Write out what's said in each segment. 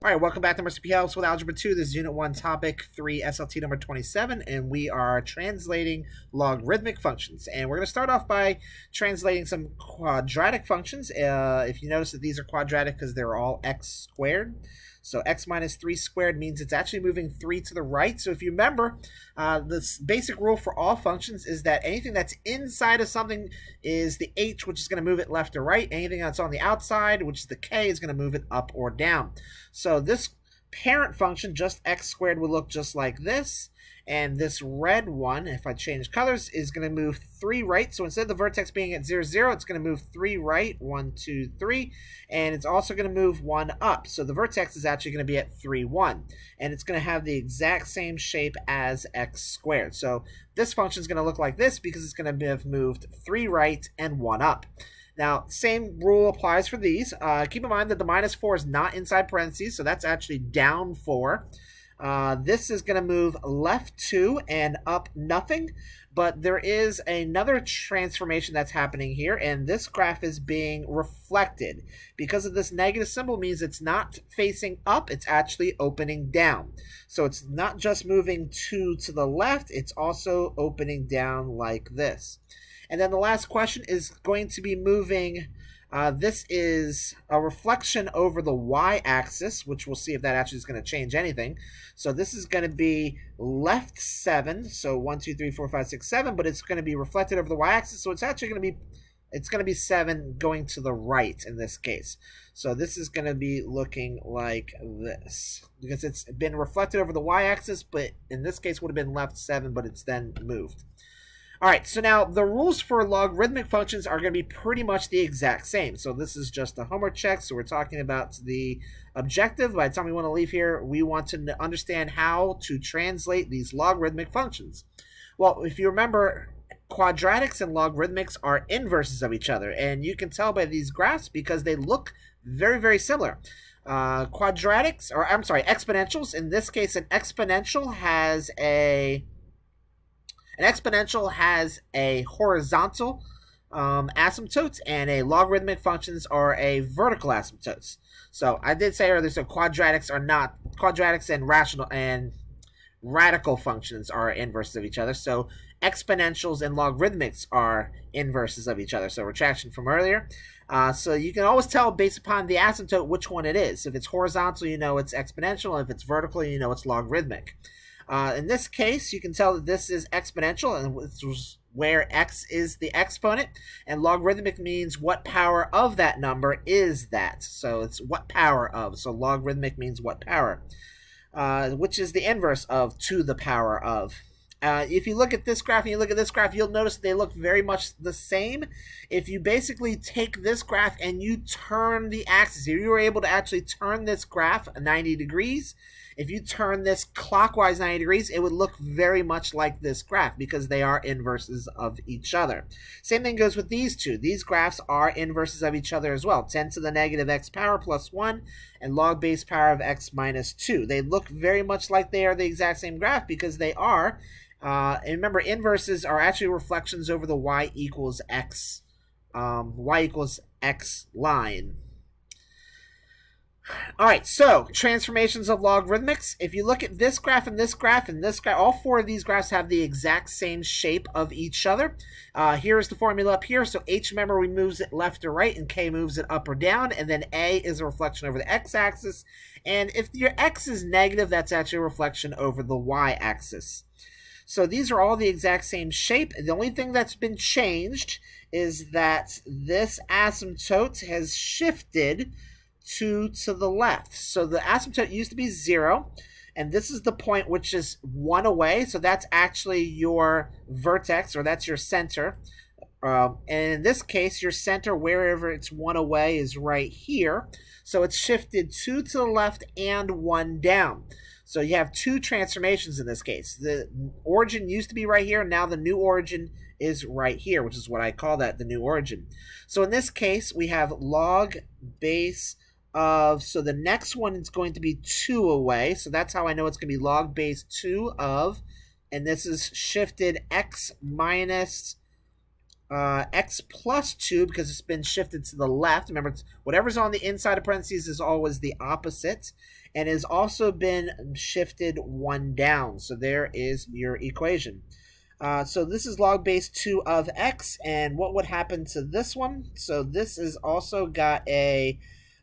All right, welcome back to Mr. P Helps with Algebra 2. This is Unit 1, Topic 3, SLT number 27, and we are translating logarithmic functions. And we're going to start off by translating some quadratic functions. If you notice that these are quadratic because they're all x squared. So x minus 3 squared means it's actually moving 3 to the right. So if you remember, this basic rule for all functions is that anything that's inside of something is the h, which is going to move it left or right. Anything that's on the outside, which is the k, is going to move it up or down. So this parent function, just x squared, would look just like this. And this red one, if I change colors, is going to move 3 right. So instead of the vertex being at 0, 0, it's going to move 3 right, 1, 2, 3. And it's also going to move 1 up. So the vertex is actually going to be at 3, 1. And it's going to have the exact same shape as x squared. So this function is going to look like this because it's going to have moved 3 right and 1 up. Now, same rule applies for these. Keep in mind that the minus 4 is not inside parentheses, so that's actually down 4. This is going to move left 2 and up nothing, but there is another transformation that's happening here, and this graph is being reflected. Because of this negative symbol means it's not facing up, it's actually opening down. So it's not just moving 2 to the left, it's also opening down like this. And then the last question is going to be moving, this is a reflection over the y-axis, which we'll see if that actually is going to change anything. So this is going to be left 7, so 1, 2, 3, 4, 5, 6, 7, but it's going to be reflected over the y-axis, so it's actually going to be 7 going to the right in this case. So this is going to be looking like this, because it's been reflected over the y-axis, but in this case would have been left 7, but it's then moved. All right, so now the rules for logarithmic functions are going to be pretty much the exact same. So this is just a homework check. So we're talking about the objective. By the time we want to leave here, we want to understand how to translate these logarithmic functions. Well, if you remember, quadratics and logarithmics are inverses of each other. And you can tell by these graphs because they look very, very similar. Exponentials. In this case, an exponential has a horizontal asymptote, and a logarithmic functions are a vertical asymptotes. So I did say earlier, so quadratics and rational and radical functions are inverses of each other. So exponentials and logarithmics are inverses of each other. So retraction from earlier. So you can always tell based upon the asymptote which one it is. If it's horizontal, you know it's exponential, and if it's vertical, you know it's logarithmic. In this case, you can tell that this is exponential, and this is where x is the exponent, and logarithmic means what power of that number is that. So it's what power of. So logarithmic means what power, which is the inverse of to the power of. If you look at this graph and you look at this graph, you'll notice they look very much the same. If you basically take this graph and you turn the axis, if you were able to actually turn this graph 90 degrees, if you turn this clockwise 90 degrees, it would look very much like this graph because they are inverses of each other. Same thing goes with these two. These graphs are inverses of each other as well. 10 to the negative x power plus 1 and log base power of x minus 2. They look very much like they are the exact same graph because they are. And remember, inverses are actually reflections over the y equals x line. All right, so transformations of logarithmics. If you look at this graph and this graph and this graph, all 4 of these graphs have the exact same shape of each other. Here's the formula up here. So h, remember, we moves it left or right, and k moves it up or down. And then a is a reflection over the x-axis. And if your x is negative, that's actually a reflection over the y-axis. So these are all the exact same shape. The only thing that's been changed is that this asymptote has shifted 2 to the left. So the asymptote used to be 0, and this is the point which is 1 away. So that's actually your vertex, or that's your center. And in this case, your center, wherever it's 1 away, is right here. So it's shifted 2 to the left and 1 down. So you have 2 transformations in this case. The origin used to be right here, and now the new origin is right here, which is what I call that, the new origin. So in this case, we have log base of, so the next one is going to be 2 away. So that's how I know it's going to be log base 2 of, and this is shifted x minus x plus 2 because it's been shifted to the left. Remember, it's whatever's on the inside of parentheses is always the opposite. and has also been shifted 1 down. So there is your equation. So this is log base 2 of x, and what would happen to this one? So this has also got a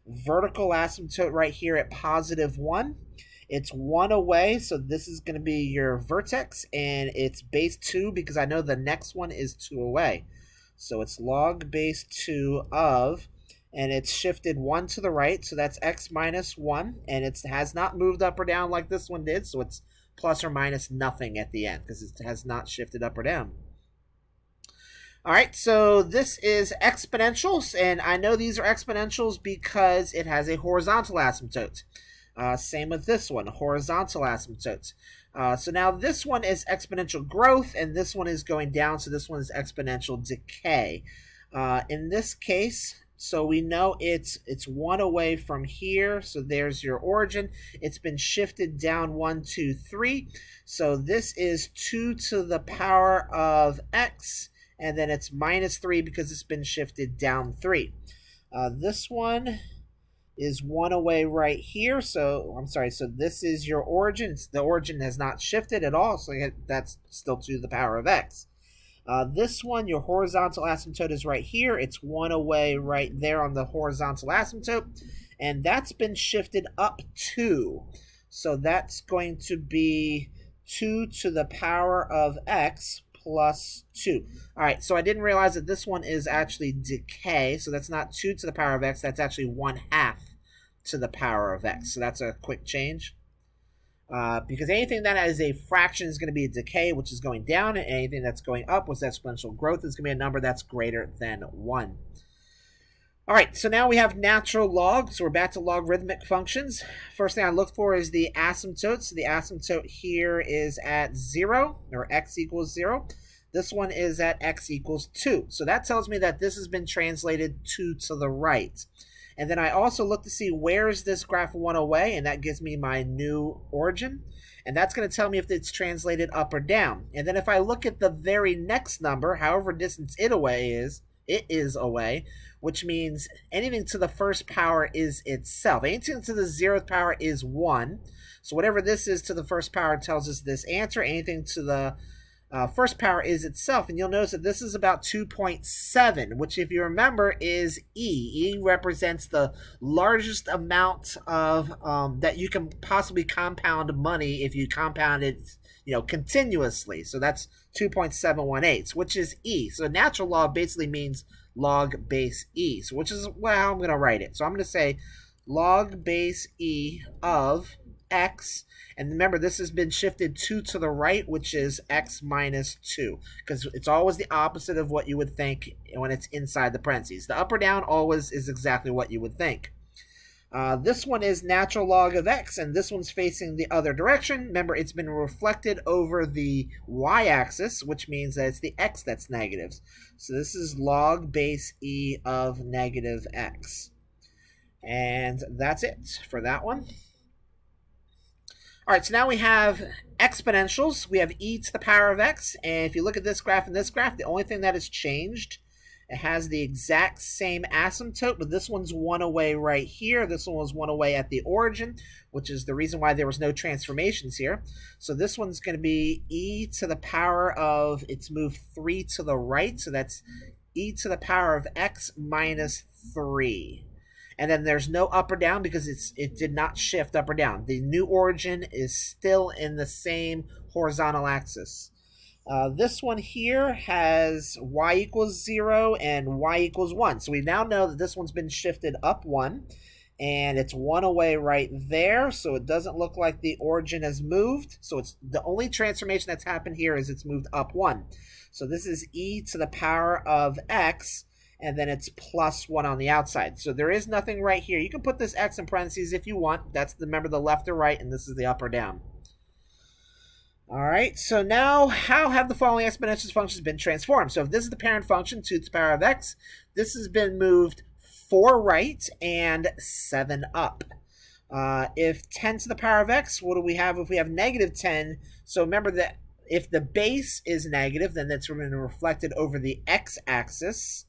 vertical asymptote right here at +1. It's 1 away, so this is going to be your vertex, and it's base 2 because I know the next one is 2 away. So it's log base 2 of, and it's shifted 1 to the right, so that's x minus 1, and it has not moved up or down like this one did, so it's plus or minus nothing at the end because it has not shifted up or down. All right, so this is exponentials, and I know these are exponentials because it has a horizontal asymptote. Same with this one, horizontal asymptotes. So now this one is exponential growth, and this one is going down, so this one is exponential decay. In this case, so we know it's 1 away from here, so there's your origin. It's been shifted down 1, 2, 3. So this is 2 to the power of x, and then it's -3 because it's been shifted down 3. This one is 1 away right here, so I'm sorry, so this is your origin. The origin has not shifted at all, so that's still 2 to the power of x. This one, your horizontal asymptote is right here. It's 1 away right there on the horizontal asymptote, and that's been shifted up 2. So that's going to be 2 to the power of x plus 2. All right, so I didn't realize that this one is actually decay, so that's not 2 to the power of x, that's actually 1/2 to the power of x. So that's a quick change. Because anything that is a fraction is going to be a decay, which is going down, and anything that's going up with exponential growth is going to be a number that's greater than 1. All right, so now we have natural log, so we're back to logarithmic functions. First thing I look for is the asymptote. So the asymptote here is at 0, or x equals 0. This one is at x equals 2. So that tells me that this has been translated 2 to the right. And then I also look to see where is this graph 1 away, and that gives me my new origin. And that's going to tell me if it's translated up or down. And then if I look at the very next number, however distance it is away, which means anything to the first power is itself. Anything to the 0th power is 1. So whatever this is to the first power tells us this answer. Anything to the first power is itself, and you'll notice that this is about 2.7, which, if you remember, is E. E represents the largest amount of that you can possibly compound money if you compound it, continuously. So that's 2.718, which is E. So natural log basically means log base E. So which is how I'm going to write it. So I'm going to say log base E of x, and remember this has been shifted 2 to the right, which is x minus 2, because it's always the opposite of what you would think when it's inside the parentheses. The up or down always is exactly what you would think. This one is natural log of x, and this one's facing the other direction. Remember, it's been reflected over the y-axis, which means that it's the x that's negative. So this is log base E of negative x. And that's it for that one. All right, so now we have exponentials. We have e to the power of x, and if you look at this graph and this graph, the only thing that has changed, it has the exact same asymptote, but this one's 1 away right here. This one was 1 away at the origin, which is the reason why there was no transformations here. So this one's going to be e to the power of, it's moved 3 to the right, so that's e to the power of x minus 3. And then there's no up or down because it did not shift up or down. The new origin is still in the same horizontal axis. This one here has y equals 0 and y equals 1. So we now know that this one's been shifted up 1. And it's 1 away right there. So it doesn't look like the origin has moved. So it's the only transformation that's happened here is it's moved up 1. So this is e to the power of x. And then it's plus 1 on the outside. So there is nothing right here. You can put this x in parentheses if you want. That's, remember, the left or right, and this is the up or down. All right, so now how have the following exponential functions been transformed? So if this is the parent function, 2 to the power of x, this has been moved 4 right and 7 up. If 10 to the power of x, what do we have if we have negative 10? So remember that if the base is negative, then that's been reflected over the x-axis.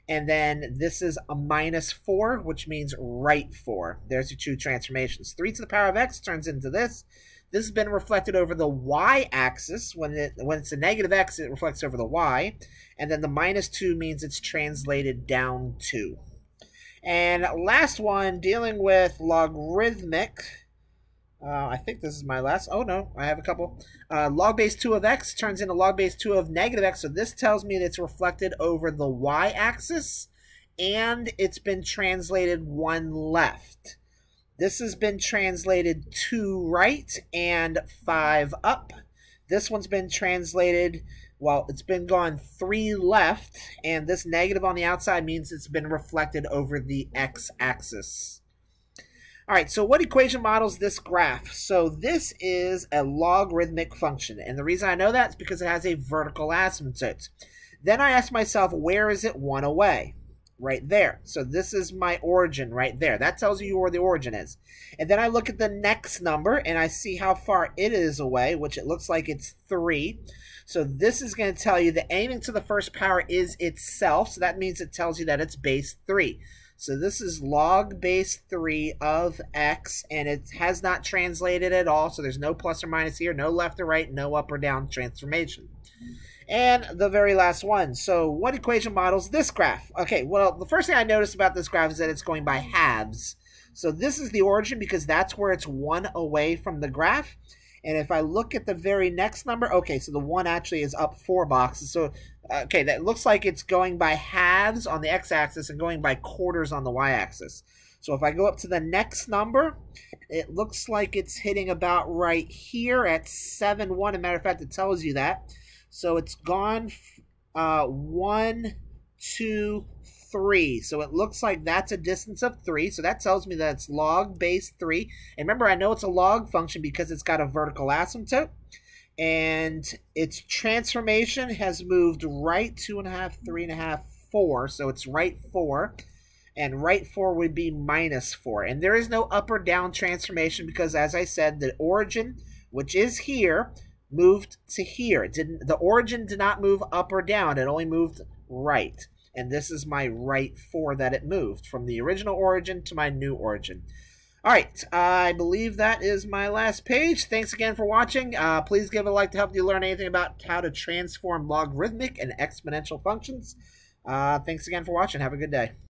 And then this is a -4, which means right 4. There's your two transformations. 3 to the power of x turns into this. This has been reflected over the y-axis. When it's a negative x, it reflects over the y. And then the -2 means it's translated down 2. And last one, dealing with logarithmic. I think this is my last. Oh, no, I have a couple. Log base 2 of x turns into log base 2 of negative x. So this tells me that it's reflected over the y-axis, and it's been translated 1 left. This has been translated 2 right and 5 up. This one's been translated, well, it's been gone 3 left, and this negative on the outside means it's been reflected over the x-axis. All right, so what equation models this graph? So this is a logarithmic function, and the reason I know that is because it has a vertical asymptote. Then I ask myself, where is it 1 away? Right there. So this is my origin right there. That tells you where the origin is. And then I look at the next number, and I see how far it is away, which it looks like it's 3. So this is going to tell you that anything to the first power is itself, so that means it tells you that it's base 3. So this is log base 3 of x, and it has not translated at all, so there's no plus or minus here, no left or right, no up or down transformation. And the very last one. So what equation models this graph? Okay, well, the first thing I noticed about this graph is that it's going by halves. So this is the origin because that's where it's 1 away from the graph. And if I look at the very next number, okay, so the 1 actually is up 4 boxes. So, okay, that looks like it's going by halves on the x-axis and going by quarters on the y-axis. So if I go up to the next number, it looks like it's hitting about right here at 7-1. As a matter of fact, it tells you that. So it's gone 1, 2, 3. So it looks like that's a distance of 3. So that tells me that it's log base 3. And remember, I know it's a log function because it's got a vertical asymptote. And its transformation has moved right 2.5, 3.5, 4. So it's right 4. And right 4 would be -4. And there is no up or down transformation because, as I said, the origin, which is here, moved to here. The origin did not move up or down. It only moved right. And this is my right 4 that it moved from the original origin to my new origin. All right, I believe that is my last page. Thanks again for watching. Please give a like to help you learn anything about how to transform logarithmic and exponential functions. Thanks again for watching. Have a good day.